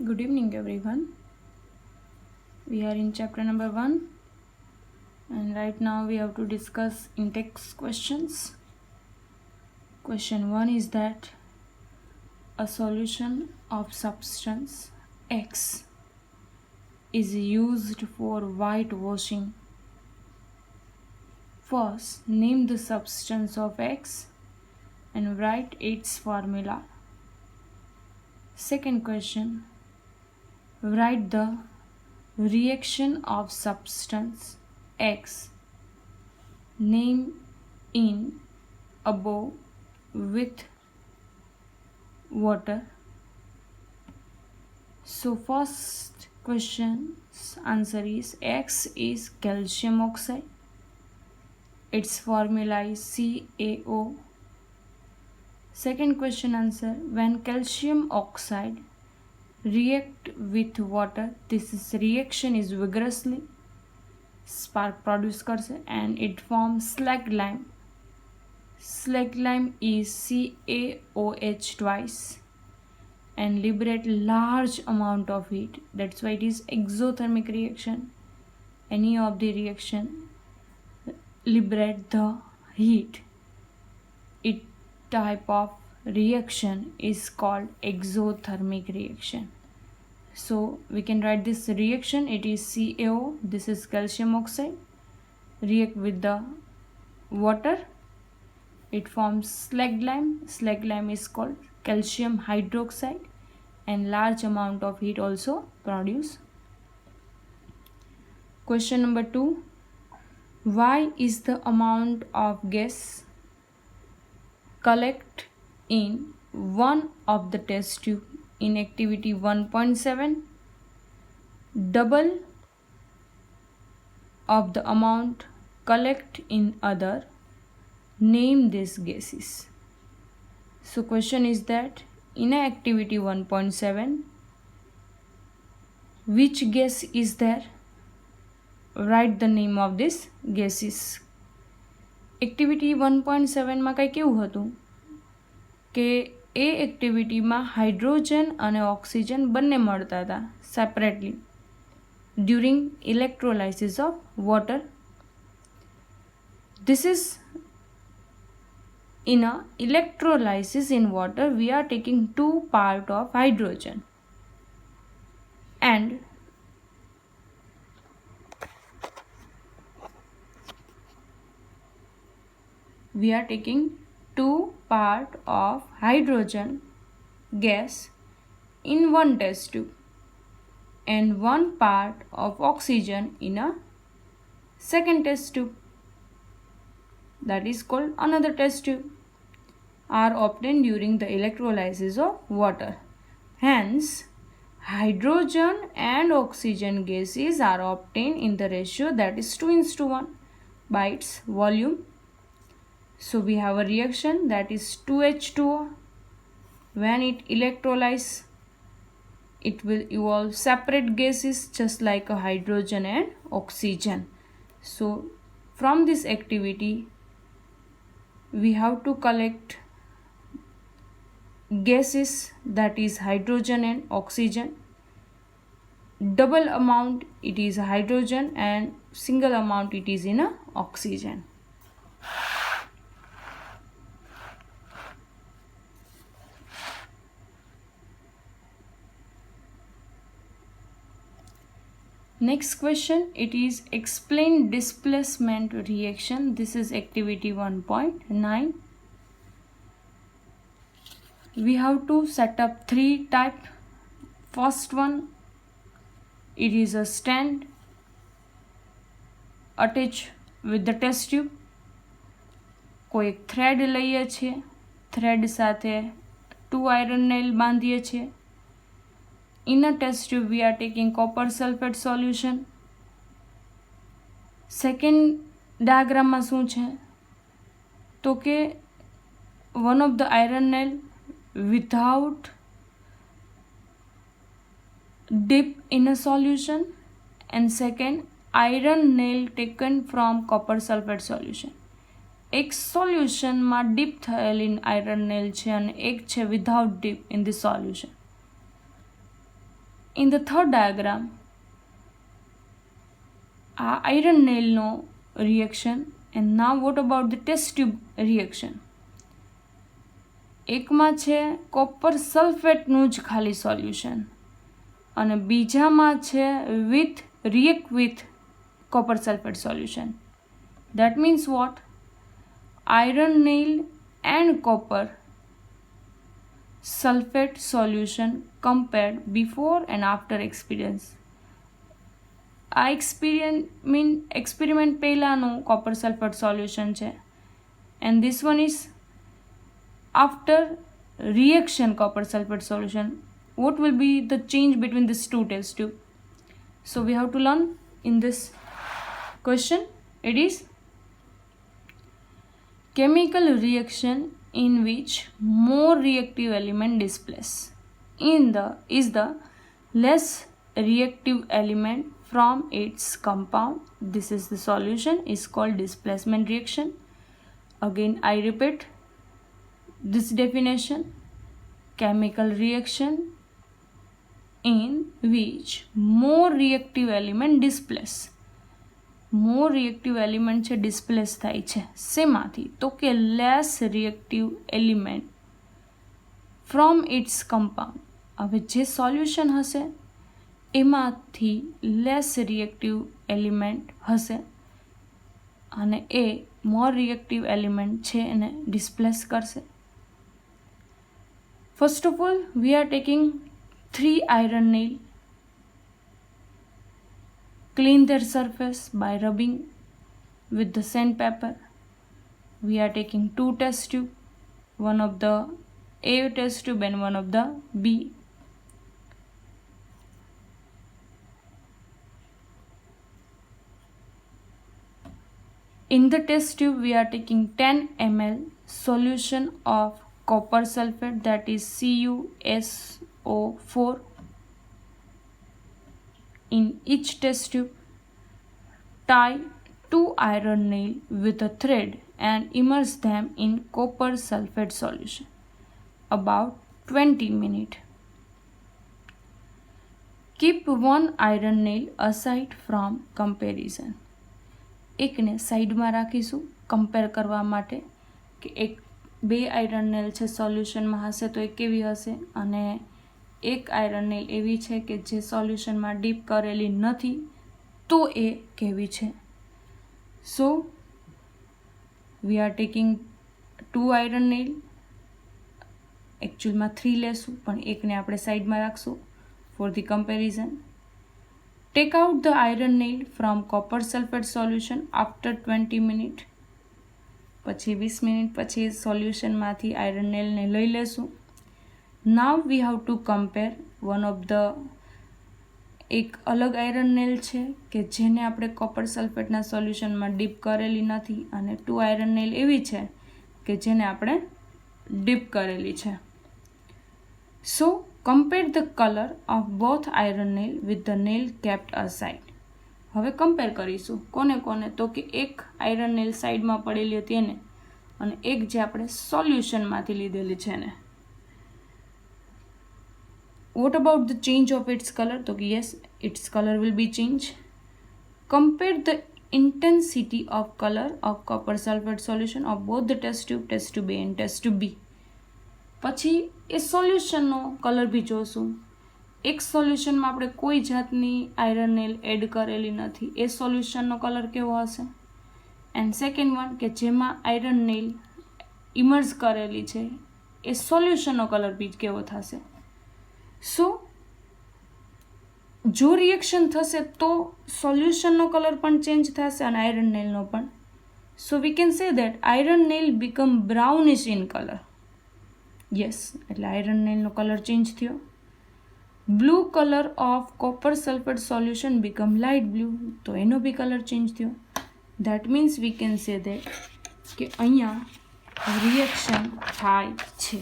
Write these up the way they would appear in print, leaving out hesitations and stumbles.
Good evening, everyone. We are in chapter number 1, and right now we have to discuss in-text questions. Question 1 is that a solution of substance X is used for whitewashing. First, name the substance of X and write its formula. Second question, write the reaction of substance X, name in above with water. So first question's answer is X is calcium oxide. Its formula is CaO. Second question answer, when calcium oxide react with water, this reaction is vigorously spark produce करसे and it forms slag lime. Slag lime is CaOH twice and liberate large amount of heat. That's why it is exothermic reaction. Any of the reaction liberate the heat. It type of reaction is called exothermic reaction. So we can write this reaction. It is CaO. This is calcium oxide. React with the water. It forms slag lime. Slag lime is called calcium hydroxide and large amount of heat also produce. Question number 2. Why is the amount of gas collect in one of the test tube in activity 1.7 double of the amount collect in other? Name these gases. So question is that in activity 1.7 which gas is there? Write the name of this gases. Activity 1.7માં કંઈ કેવું હતું કે એ એક્ટિવિટીમાં hydrogen અને oxygen બંને મળતા હતા separately during electrolysis of water. This is in a electrolysis in water we are taking 2 part of hydrogen and we are taking 2 part of hydrogen gas in one test tube and 1 part of oxygen in a second test tube, that is called another test tube, are obtained during the electrolysis of water. Hence, hydrogen and oxygen gases are obtained in the ratio that is 2:1 by its volume. So we have a reaction that is 2H2O. When it electrolyzes, it will evolve separate gases just like a hydrogen and oxygen. So from this activity, we have to collect gases that is hydrogen and oxygen. Double amount it is hydrogen and single amount it is in a oxygen. Next question, it is explain displacement reaction. This is activity 1.9. We have to set up 3 type. First one, it is a stand attached with the test tube. કોઈ એક thread લઈએ છીએ, thread સાથે 2 iron nail બાંધીએ છીએ. In a test tube we are taking copper sulfate solution. Second diagram શું છે તો કે one of the iron nail without dip in a solution and second iron nail taken from copper sulfate solution. એક સોલ્યુશનમાં deep થયેલી iron nail છે અને એક છે without deep in the solution. In the third diagram, iron nail no reaction. And now what about the test tube reaction? એકમાં છે copper સલ્ફેટનું જ ખાલી સોલ્યુશન અને બીજામાં છે react with copper sulfate solution. That means what? Iron nail and copper sulfate solution compared before and after experience. આ experiment પહેલાનું copper sulfate solution છે and this one is after reaction copper sulfate solution. What will be the change between these two test tube? So we have to learn in this question. It is chemical reaction in which more reactive element displace is the less reactive element from its compound. This is the solution is called displacement reaction. Again I repeat this definition: chemical reaction in which more reactive element displace. more reactive element છે displace થાય છે શેમાંથી? તો કે less reactive element from its compound. હવે જે solution હશે એમાંથી less reactive element હશે અને એ મોર રિએક્ટિવ એલિમેન્ટ છે એને ડિસ્પ્લેસ કરશે. First of all, we are taking 3 iron nail. Clean their surface by rubbing with the sandpaper. We are taking 2 test tube, one of the A test tube and one of the B. In the test tube, we are taking 10 ml solution of copper sulfate, that is CuSO4. In each test tube, tie 2 iron nail with a thread and immerse them in copper sulfate solution about 20 minutes. Keep 1 iron nail aside from comparison. એકને સાઈડમાં રાખીશું compare કરવા માટે કે એક 2 iron nail છે સોલ્યુશનમાં હશે તો એ કેવી હશે અને એક આયરન નેલ એવી છે કે જે સોલ્યુશનમાં ડીપ કરેલી નથી તો એ કેવી છે. So we are taking 2 iron nail, એકચ્યુઅલમાં 3 લેશું પણ એકને આપણે સાઈડમાં રાખશું for the comparison. Take out the iron nail from copper sulfate solution after 20 minutes. પછી 20 મિનિટ પછી સોલ્યુશનમાંથી આયરન નેલને લઈ લેશું. Now we have to compare one of the એક અલગ આયરન નેલ છે કે જેને આપણે કોપર સલ્ફેટના સોલ્યુશનમાં ડીપ કરેલી નથી અને 2 આયરન નેલ એવી છે કે જેને આપણે ડીપ કરેલી છે. So compare the color of both iron nail with the nail kept aside. હવે કમ્પેર કરીશું કોને કોને? તો કે એક આયરન નેલ સાઈડમાં પડેલી હતી એને અને એક જે આપણે સોલ્યુશનમાંથી લીધેલી છે એને. What about the change of its color? તો કે yes, its color will be changed. Compare the intensity of color of copper sulfate solution of both the test tube A and test tube B. પછી એ સોલ્યુશનનો colour બી જોશું. એક સોલ્યુશનમાં આપણે કોઈ જાતની iron nail add કરેલી નથી, એ સોલ્યુશનનો કલર કેવો હશે? એન્ડ સેકન્ડ વન કે જેમાં આયરન નેલ ઇમર્જ કરેલી છે એ સોલ્યુશનનો કલર બી કેવો થશે? સો જો રિએક્શન થશે તો સોલ્યુશનનો કલર પણ ચેન્જ થશે અને આયરન નેલનો પણ. So we can say that iron nail become brownish in colour. Yes, એટલે આયરન નેલનો કલર ચેન્જ થયો. Blue colour of copper sulphate solution become light blue, તો એનો બી કલર ચેન્જ થયો. That means we can say that કે અહીંયા reaction થાય છે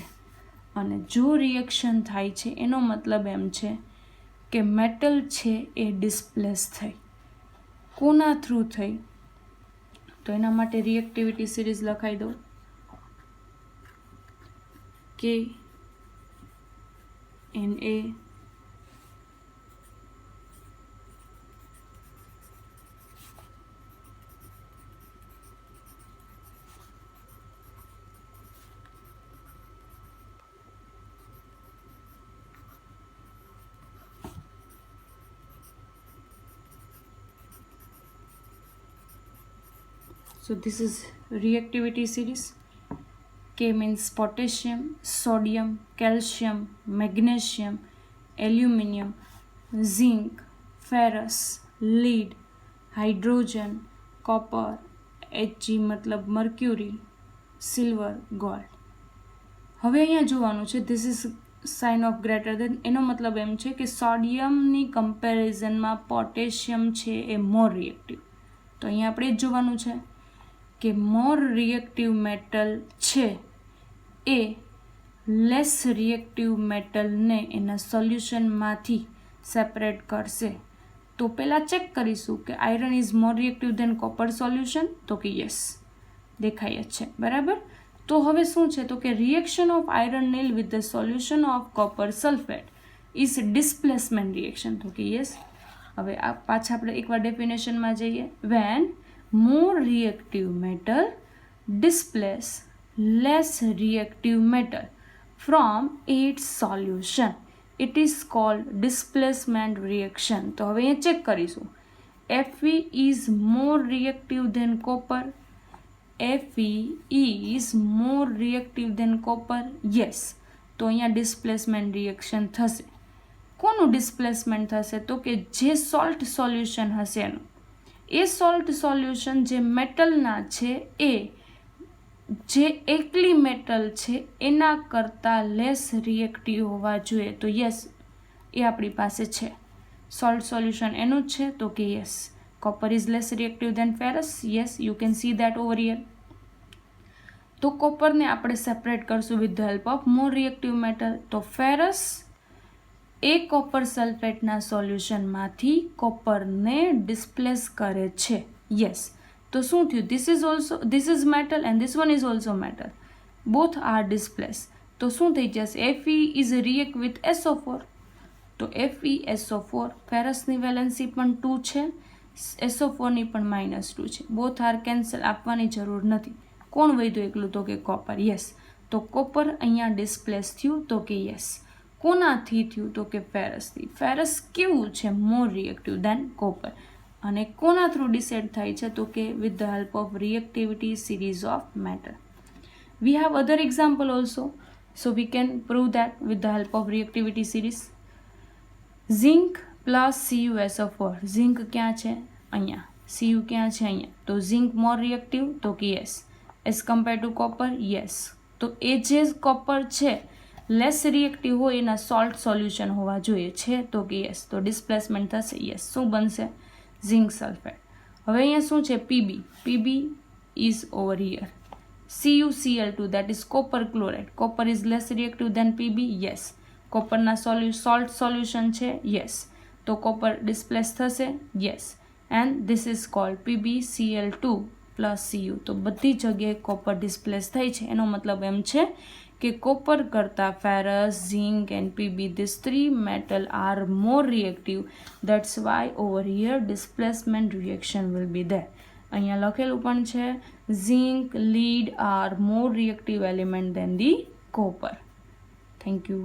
અને જો રિએક્શન થાય છે એનો મતલબ એમ છે કે મેટલ છે એ ડિસ્પ્લેસ થઈ. કોના થ્રુ થઈ? તો એના માટે રિએક્ટિવિટી સિરીઝ લખાઈ દો. K, Na, So this is reactivity series. K means potassium, sodium, calcium, magnesium, aluminium, zinc, ferrous, lead, hydrogen, copper, Hg મતલબ mercury, silver, gold. હવે અહીંયા જોવાનું છે this is sign of greater than, એનો મતલબ એમ છે કે સોડિયમની કમ્પેરિઝનમાં પોટેશિયમ છે એ મોર રિએક્ટિવ. તો અહીંયા આપણે જ જોવાનું છે કે મોર રિએક્ટિવ મેટલ છે એ લેસ રિએક્ટિવ મેટલને એના સોલ્યુશનમાંથી સેપરેટ કરશે. તો પહેલાં ચેક કરીશું કે iron is more reactive than copper solution, તો કે યસ દેખાય જ છે, બરાબર. તો હવે શું છે તો કે reaction of iron nail with the solution of copper sulphate is displacement reaction, તો કે યસ. હવે આ પાછા આપણે એકવાર ડેફિનેશનમાં જઈએ. When more reactive metal displace less reactive metal from its solution it is called displacement reaction. તો હવે અહીંયા ચેક કરીશું. Fe is more reactive than copper. Fe is more reactive than copper. Yes. તો અહીંયા ડિસ્પ્લેસમેન્ટ રિએક્શન થશે. કોનું displacement થશે તો કે જે સોલ્ટ સોલ્યુશન હશે એનું. એ સોલ્ટ સોલ્યુશન જે મેટલના છે એ જે એકલી મેટલ છે એના કરતાં લેસ રિએક્ટિવ હોવા જોઈએ. તો યસ એ આપણી પાસે છે. સોલ્ટ સોલ્યુશન એનું જ છે, તો કે yes. Copper is less reactive than ferrous. Yes, you can see that over here. તો કોપરને આપણે સેપરેટ કરશું with the help of more reactive metal. તો ફેરસ એ કોપર સલ્ફેટના સોલ્યુશનમાંથી કોપરને ડિસ્પ્લેસ કરે છે. યસ. તો શું થયું? This is metal and this one is also metal. Both are displace. તો શું થઈ જશે? Fe is react with SO4. તો FeSO4 ફેરસની વેલેન્સી પણ 2 છે, SO4ની પણ -2 છે. બોથ આર કેન્સલ, આપવાની જરૂર નથી. કોણ વધ્યું એકલું? તો કે કોપર. યસ. તો કોપર અહીંયા ડિસ્પ્લેસ થયું, તો કે યસ. કોનાથી થયું? તો કે ફેરસથી. ફેરસ કેવું છે? મોર રિએક્ટિવ દેન કોપર. અને કોના થ્રુ ડિસાઇડ થાય છે? તો કે with the help of reactivity series of matter. We have other example also, so we can prove that with the help of reactivity series. Zinc plus CuSO4. Zinc ક્યાં છે? અહીંયા. Cu ક્યાં છે? અહીંયા. તો ઝિંક મોર રિએક્ટિવ, તો કે yes. As compare to copper, yes. તો એ જે કોપર છે લેસ રિએક્ટિવ હોય એના સોલ્ટ સોલ્યુશન હોવા જોઈએ છે, તો કે યસ. તો ડિસ્પ્લેસમેન્ટ થશે, યસ. શું બનશે? Zinc sulphate. હવે અહીંયા શું છે? Pb is over here. CuCl2 that is copper chloride. Copper is less reactive than Pb, yes. કોપરના સોલ્ટ સોલ્યુશન છે, યસ. તો કોપર ડિસ્પ્લેસ થશે, yes. And this is called PbCl2 plus Cu. તો બધી જગ્યાએ કોપર ડિસ્પ્લેસ થઈ છે. એનો મતલબ એમ છે કે કોપર કરતાં ferrous, zinc and Pb these 3 metal are more reactive. That's why over here displacement reaction will be there. અહીંયા લખેલું પણ છે zinc, lead are more reactive element than the copper. Thank you.